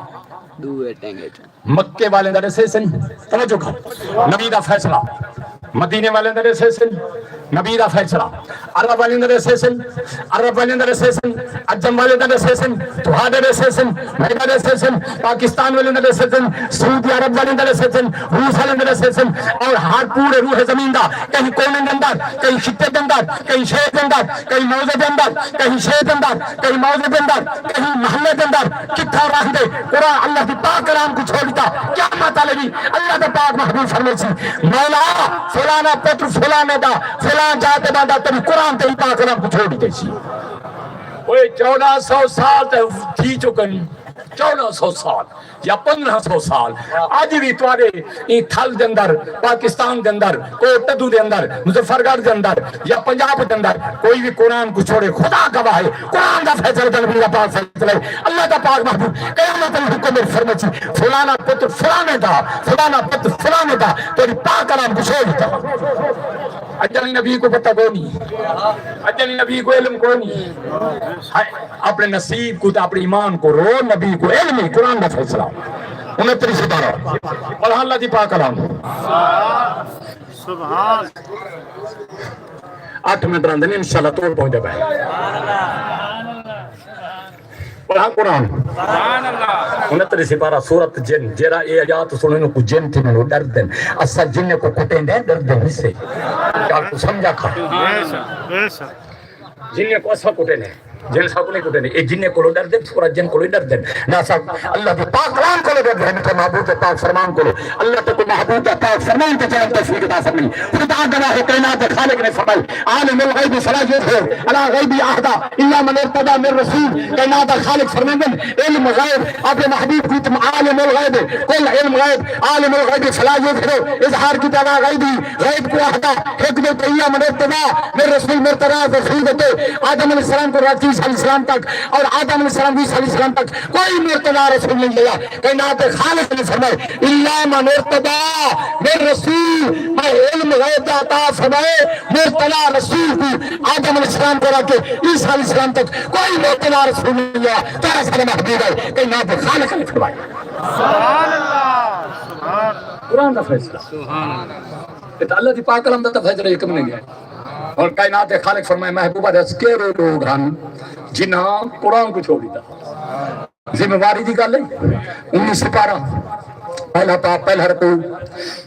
D: مکے والے دا سن توجہ کر نبی دا فیصلہ مدینے والے دا سن نبی دا فیصلہ عرب والے دا سن عرب والے دا سن عجم والے دا سن تہاڈے دا سن میرے دا سن پاکستان والے دا سن سعودی عرب والے دا سن روس والے دا سن اور ہر پورے روح زمین دا کہیں کونے دے اندر کہیں خطے دے اندر کہیں شہر دے اندر کہیں موضع دے اندر کہیں شہر دے اندر کہیں موضع دے اندر کہیں محلے دے اندر کتھا رہ دے قرآن اللہ دی پاک کلام کو چھوڑ دیتا کیا مت علی اللہ دے پاک محبوب فرمائے سی مولا فلانا پتر فلانے دا فلان جاتے باندھا تیری قرآن تیری پاک کلام کو چھوڑ دیتے سی اوہ 1400 سال تھی چکن 1400 سال یا 1500 سال آج بھی توارے این تھل دے اندر پاکستان دے اندر کوئی ٹدو دے اندر مظفرگڑھ دے اندر یا پنجاب دے اندر کوئی بھی قرآن کو چھوڑے خدا گواہ ہے قرآن دا فیصلہ دے نبی دا پاک فیصلہ ہے اللہ دا پاک محبوب قیامت الحکم فرمچی فلانا پتر فلانے دا فلانا پتر فلانے دا تیری پاک کلام کو چھوڑ دیتا اجلی نبی کو پتہ کو نہیں اجلی نبی کو علم کو نہیں اپنے نصیب کو اپنے ایمان کو رو نبی کو علم قرآن کا فیصلہ 29 سپارہ پڑھا اللہ دی پاک کلام سبحان 8 منٹ رہن دیں انشاءاللہ توڑ پہنچ جائے پڑھا قرآن 29 سپارہ سورت جن جیرا اے آیات سننے کو جن تھی میں ڈر دیں اسا جن کو کٹیں دیں ڈر دیں حصے کیا کو سمجھا کھا جن کو اسا کٹیں دیں جن سا کو نہیں کٹیں اے جن کو ڈر دیں پورا جن کو ڈر دیں نہ سا اللہ دے پاک کلام کو ڈر دیں تو محبوب دے پاک فرمان کو اللہ تے کو محبوب دے پاک فرمان تے جان تشریح عطا فرمائی خدا گواہ کائنات خالق نے فرمائی عالم الغیب فلا یظہر علی غیب احد الا من ارتضى من رسول کائنات خالق فرماندن علم غیب اپنے محبوب کی تم عالم الغیب کل علم غیب عالم الغیب فلا یظہر اظہار کی تعالی غیبی غیب کو احد حکمت الا من ارتضى من رسول مرتضی رسول تے آدم علیہ السلام کو رات علیہ السلام تک اور آدم علیہ السلام علیہ السلام تک کوئی مرتضی رسول نہیں لیا کائنات خالق نے فرمائے الا من ارتضى من رسول میں علم غیب عطا فرمائے مرتضی رسول کو آدم علیہ السلام کو رکھ عیسیٰ علیہ السلام تک کوئی مرتضی رسول نہیں لیا تیرا سارا محبوب ہے کائنات خالق نے فرمائے سبحان اللہ قرآن کا فیصلہ سبحان اللہ اللہ دی پاک کلام دا فیصلہ ایک میں گیا اور کائنات خالق فرمائے محبوبہ دس کے لوگ ہیں جنہاں قرآن کو چھوڑ دیتا ذمہ واری دی گل ہے 19 سپارہ پہلا پاک پہلا رکو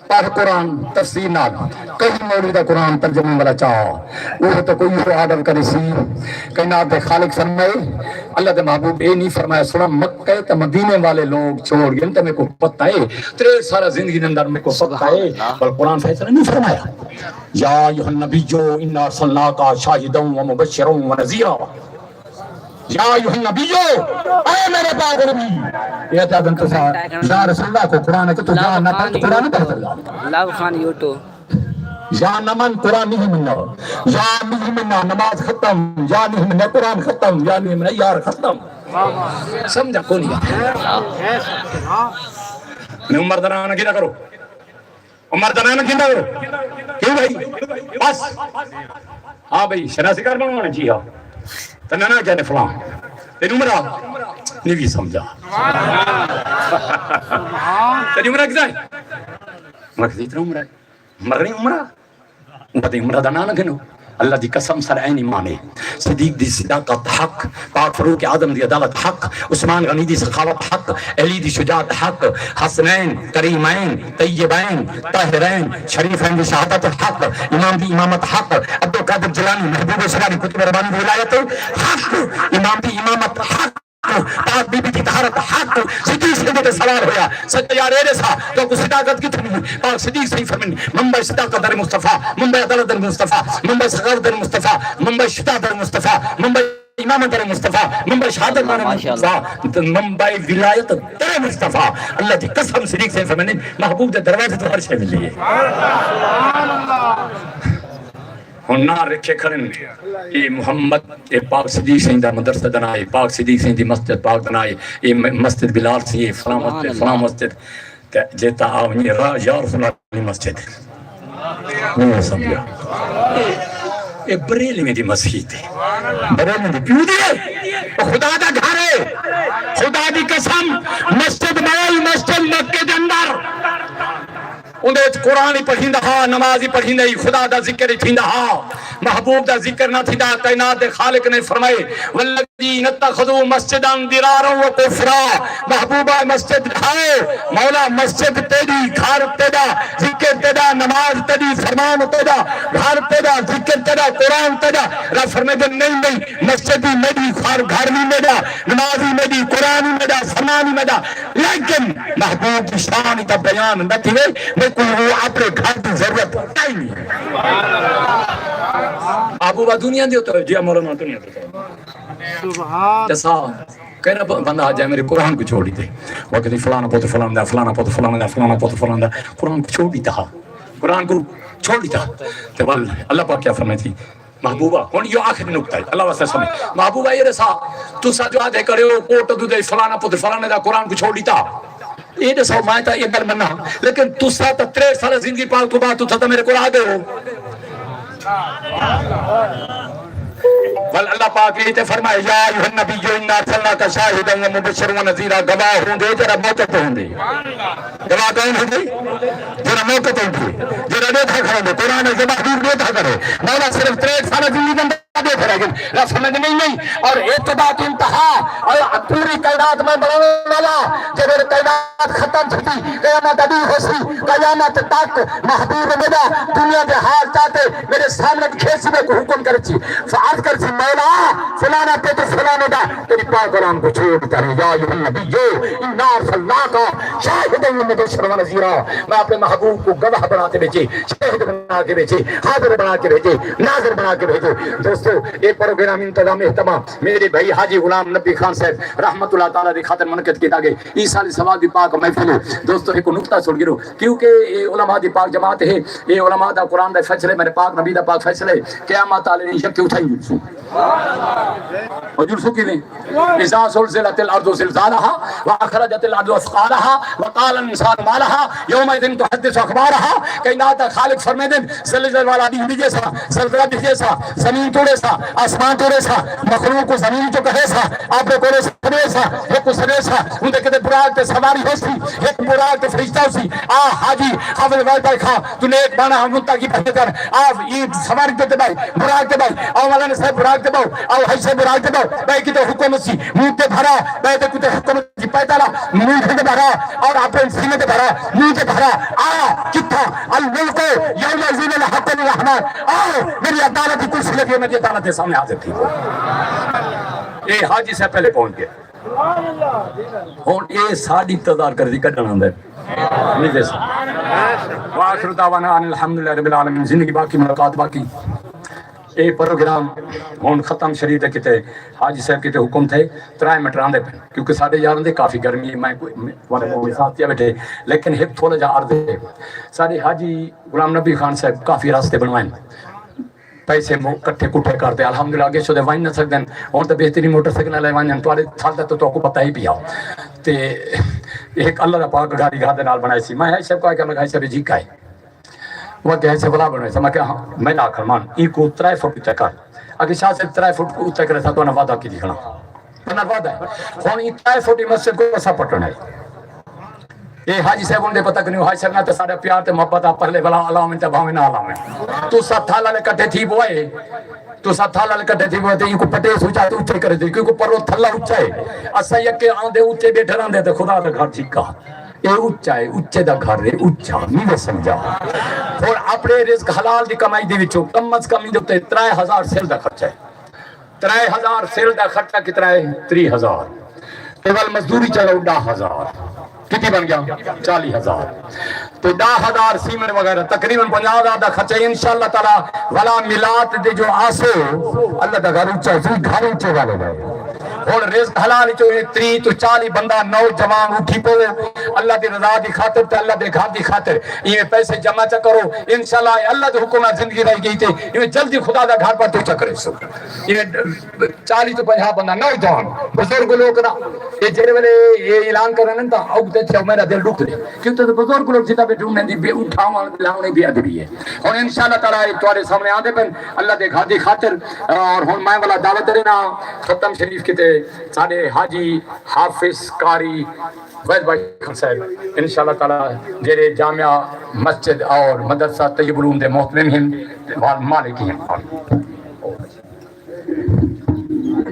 D: پڑھ قرآن تفسیر نال کہیں مولوی دا قرآن ترجمے والا چاہ وہ تو کوئی ہو آڈر کرے سی کائنات دے خالق فرمائے اللہ دے محبوب اے نہیں فرمایا سنا مکہ تے مدینے والے لوگ چھوڑ گئے تے میں کو پتہ ہے 63 سارا زندگی دے اندر میں کو پتہ ہے پر قرآن فیصلہ نہیں فرمایا یا ایھا النبی انا ارسلناک شاہدا و مبشرا و نذیرا یا ایھا النبی اے میرے پاک نبی یہ تھا تو یا رسول اللہ کو قرآن ہے کہ تو جا نہ پڑھ قرآن نہیں پڑھتا
E: لاو خان یوٹو
D: یا نمن قرآن نہیں مننا یا نہیں مننا نماز ختم یا نہیں مننا قرآن ختم یا نہیں مننا یار ختم سمجھا کون میں عمر دنانا کیا کرو عمر دنانا کیا کرو کیوں بھائی بس ہاں بھائی شناسی کار بنوانا جی ہاں تنانا کیا نے فلان تین عمرہ نہیں بھی سمجھا تین عمرہ کیا ہے مکہ دیتنا عمرہ ہے مرنی عمرہ وہاں عمرہ دنانا گنو اللہ دی قسم سر عین ایمان ہے صدیق دی صداقت حق پاک فاروق اعظم دی عدالت حق عثمان غنی دی سخاوت حق علی دی شجاعت حق حسنین کریمین طیبین طاہرین شریفین دی شہادت حق امام دی امامت حق عبدالقادر جیلانی محبوب سراری کتب ربانی دی ولایت حق امام دی امامت حق پاک بی بی کی طہارت حق صدیق سے دے سوال ہویا سچ یار اے سا تو کو صداقت کتنی پاک صدیق سے فرمانی منبع صداقت در مصطفی منبع عدالت در مصطفی منبع سخاوت در مصطفی منبع شجاعت در مصطفی منبع امامت در مصطفی منبع شہادت در مصطفی منبع ولایت در مصطفی اللہ کی قسم صدیق سے فرمانی محبوب دے دروازے تو ہر شے ملی ہے سبحان اللہ ہن نہ رکھے کھڑن یہ محمد یہ پاک صدیق سے دا مدرسہ دنائے پاک صدیق سے دی مسجد پاک دنائے یہ مسجد بلال سے یہ فلاں مسجد جیتا آونی یا رسول اللہ مسجد نہیں سمجھا یہ بریلی میں دی مسجد ہے بریلی میں دی پیو دی خدا دا گھر ہے خدا دی قسم مسجد نوائی مسجد مکہ دے اندر اندھے قرآن ہی پڑھیں ہاں نماز ہی پڑھیں ہی خدا دا ذکر ہی تھیں ہاں محبوب دا ذکر نہ تھیں کائنات خالق نے فرمائے والذین اتخذوا مسجدا ضرارا و کفرا محبوبہ مسجد ڈھائے مولا مسجد تیری گھر تیرا ذکر تیرا نماز تیری فرمان تیرا گھر تیرا ذکر تیرا قرآن تیرا رب فرمائے نہیں مسجد ہی میری گھر بھی میرا نماز ہی میری قرآن ہی میرا فرمان ہی میرا لیکن محبوب کی شان کا بیان نہ تھی کوئی وہ اپنے گھر کی ضرورت ہی نہیں محبوبہ دنیا دی ہوتا ہے جی مولانا دنیا دی ہوتا ہے جیسا کہنا بندہ آ جائے میرے قرآن کو چھوڑی تھے وہ کہتے فلانا پوت فلانا دا فلانا پوت فلانا دا فلانا پوت فلانا دا قرآن کو چھوڑی تھا قرآن کو چھوڑی تھا تو اللہ پاک کیا فرمائی تھی محبوبہ کون یہ آخری نکتہ ہے اللہ واسطہ سمجھ محبوبہ یہ رسا تو سا جو آدھے کرے ہو کوٹ دو دے فلانا پوت فلانا دا قرآن کو چھوڑی تھا یہ جو سو مائتا یہ گل مننا لیکن تو سا تا 63 سال زندگی پاک تو بات تو تھا میرے کو آدھے ہو اللہ پاک یہ تے فرمائے یا ایھا النبی انا ارسلناک شاہدا و مبشرا و نذیرا گواہ ہوں دے تیرا موت تو ہوں دے گواہ کون ہوں دے تیرا موت تو ہوں دے جڑا دے تھا کھڑے قرآن سے محبوب دے تھا کرے مولا صرف 63 سال زندگی دے تھا لیکن رب سمجھ نہیں اور اتباع انتہا اور پوری کائنات میں بنانے والا جب کائنات ختم تھی قیامت ابھی ہو سی قیامت تک محبوب میرا دنیا کے حال چاہتے میرے سامنے کھیسی میں کو حکم کرچی فعاد کرچی مولا فلانا پہ تو فلانا دا تیری پاک قرآن کو چھوڑ کرے یا ایھا النبی انا ارسلناک شاہدا و مبشرا و نذیرا میں اپنے محبوب کو گواہ بنا کے بھیجے شاہد بنا کے بھیجے حاضر بنا کے بھیجے ناظر بنا کے بھیجے دوستو ایک پروگرام انتظام اہتمام میرے بھائی حاجی غلام نبی خان صاحب رحمت اللہ تعالیٰ دی خاطر منعقد کیتا گئے اس سال ثواب دی پاک محفل دوستو ایک نقطہ سن گرو کیونکہ یہ علماء دی پاک جماعت ہے یہ علماء دا قرآن دا فیصلے میرے پاک نبی دا پاک فیصلے قیامت تعالی نے شک اٹھائی جلسو اور جلسو کی نہیں اذا زلزلت الارض زلزالها واخرجت الارض اثقالها وقال الانسان ما لها يومئذ تحدث اخبارها کائنات خالق فرمائے دیں زلزلہ والا بھی جیسا زلزلہ بھی جیسا زمین توڑے سا آسمان تو سا مخلوق کو زمین جو کہے سا آپ کو سنے سا ایک سنے سا ان دے کہتے براق تے سواری ہو سی ایک براق تے فرشتہ ہو سی حاجی حافظ بھائی بھائی خواہ تو نے ایک بانا ہم کی پہلے کر یہ سواری دیتے بھائی براق تے بھائی مولانا صاحب براق تے باؤ حیث براق تے باؤ بھائی کی تو حکومت سی منہ تے بھرا بھائی تے کتے حکومت سی پیدا لا منہ تے بھرا اور آپ سینے تے بھرا منہ تے بھرا کتھا الملک یوم یزین الحق الرحمن میری عدالت کی کرسی لگی ہے میری عدالت کے سامنے حاضر تھی یہ حاجی سے پہلے پہنچ گئے ہوں یہ ساری انتظار کر دی کٹنا اندر نہیں جیسا وآخر دعوانا ان الحمدللہ رب العالمین زندگی باقی ملاقات باقی یہ پروگرام ہون ختم شریف ہے کتے حاجی صاحب کتے حکم تھے 3 منٹ راندے پہ کیونکہ ساڑھے 11 دے کافی گرمی میں والے ساتھیا بیٹھے لیکن ہپ تھوڑا جا عرض ہے ساڑھے حاجی غلام نبی خان صاحب کافی راستے بنوائیں پیسے کٹھے کٹھے کرتے الحمدللہ آگے شدے وائن نہ سکتے ہیں اور تو بہترین موٹر سائیکل لے وائن تو سال تو آپ کو پتہ ہی پیا تے ایک اللہ دا پاک گاڑی گھر دے نال بنائی سی میں صاحب کو کہ میں صاحب جی کا ہے وہ کہ ایسے بلا بنائی سی میں کہ میں لا کر مان ای کو 3 فٹ تے کر اگر شاہ سے 3 فٹ کو تے کرے تو نہ وعدہ کی دکھنا نہ وعدہ ہے ہن ای 3 فٹ مسجد کو ایسا پٹنا ہے یہ حاجی صاحب نے پتہ کنیو حاجی صاحب نے تے سارے پیار تے محبت آپ پہلے بلا علامت تے بھاویں نہ علامت تو سب تھالا لے کٹے تھی بوئے تو سب تھالا لے کٹے تھی بوئے تے کو پٹے سوچا تو اونچے کرے تے کیونکہ پرو تھلا اونچا ہے اسا یک آندے اونچے بیٹھے رہندے تے خدا دا گھر ٹھیک کا اے اونچا ہے اونچے دا گھر ہے اونچا نہیں سمجھا اور اپنے رزق حلال دی کمائی دے وچوں کم از کم دے 3000 سیل دا خرچہ ہے 3000 سیل دا خرچہ کتنا ہے 3000 کیول مزدوری چلو 10000 کتنی بن گیا 40000 تو 10000 سیمنٹ وغیرہ تقریباً 50000 دا خرچہ انشاءاللہ تعالی ولا ملات دے جو آسو اللہ دا گھر اونچا ہے گھر اونچے والے گئے اور رزق حلال جو 30 تو 40 بندہ نوجوان اٹھی پو اللہ دی رضا دی خاطر تے اللہ دے گھر دی خاطر یہ پیسے جمع چا کرو انشاءاللہ اللہ دے حکم زندگی رہ گئی تے یہ جلدی خدا دا گھر پر تو چکرے سو یہ 40 تو 50 بندہ نوجوان بزرگ لوگ نا یہ جڑے والے یہ اعلان کرن تا او تے چھو میرا دل رک دے کیونکہ بزرگ لوگ جتا بیٹھے نے دی بے اٹھاون لاونے بھی ادبی ہے اور انشاءاللہ تعالی تمہارے سامنے آندے پن اللہ دے گھر دی خاطر اور ہن میں والا دعوت دینا ختم شریف کتے سارے حاجی حافظ قاری وید بھائی خان صاحب انشاءاللہ تعالی جیرے جامعہ مسجد اور مدرسہ طیب العلوم دے محترم ہیں مالکی ہیں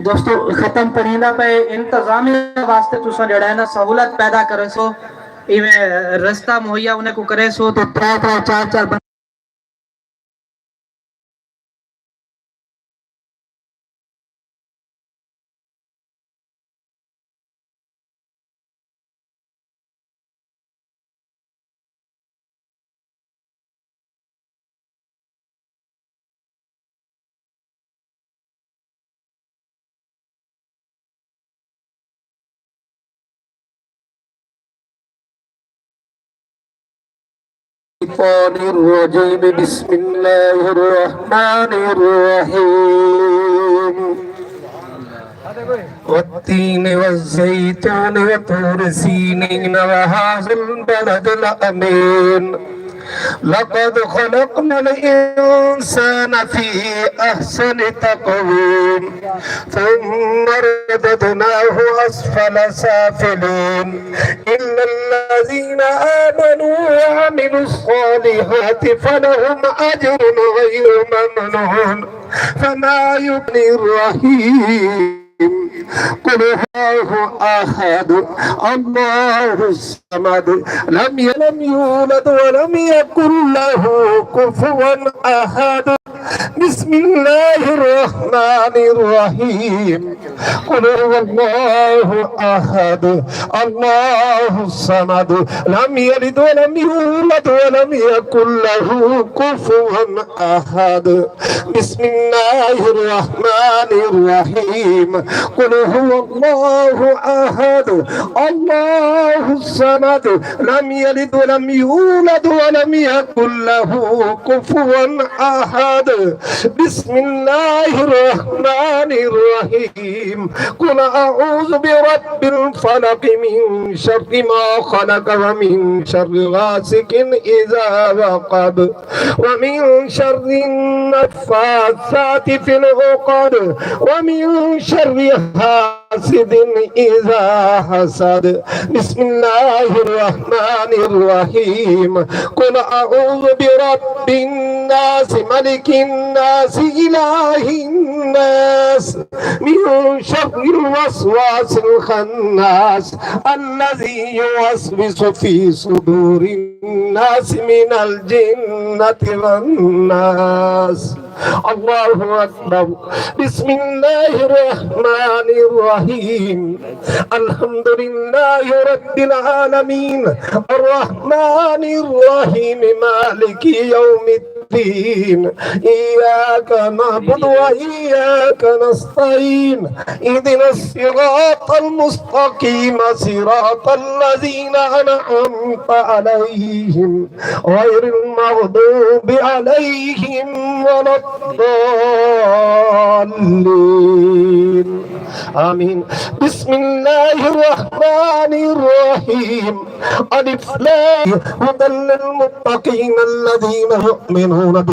B: دوستو ختم پڑھیندہ پہ انتظامی واسطے تو سن جڑا ہے نا سہولت پیدا کرے سو ایویں رستہ مہیا انہیں کو کرے سو تو 3-4 بندے
A: الشيطان الرجيم بسم الله الرحمن الرحيم والتين والزيتون وطور سينين وهذا البلد الأمين لقد خلقنا الإنسان في أحسن تقويم ثم رددناه أسفل سافلين إلا الذين آمنوا وعملوا الصالحات فلهم أجر غير ممنون فما يغني الرحيم قل الله أحد الله الصمد لم يولد ولم يكن له كفوا أحد بسم الله الرحمن الرحيم قل هو الله أحد الله الصمد لم يلد ولم يولد ولم يكن له كفوا أحد بسم الله الرحمن الرحيم قل هو الله الله أحد الله الصمد لم يلد ولم يولد ولم يكن له كفوا أحد بسم الله الرحمن الرحيم قل أعوذ برب الفلق من شر ما خلق ومن شر غاسق إذا وقب ومن شر النفاثات في العقد ومن شر حاسد إذا حسد بسم الله الرحمن الرحيم قل أعوذ برب الناس ملك الناس إله الناس من شر الوسواس الخناس الذي يوسوس في صدور الناس من الجنة والناس الله أكبر بسم الله الرحمن الرحيم الحمد لله رب العالمين الرحمن الرحيم مالك يوم الدين إياك نعبد وإياك نستعين اهدنا الصراط المستقيم صراط الذين أنعمت عليهم غير المغضوب عليهم ولا الضالين آمين بسم الله الرحمن الرحيم ألف لام هدى للمتقين الذين يؤمنون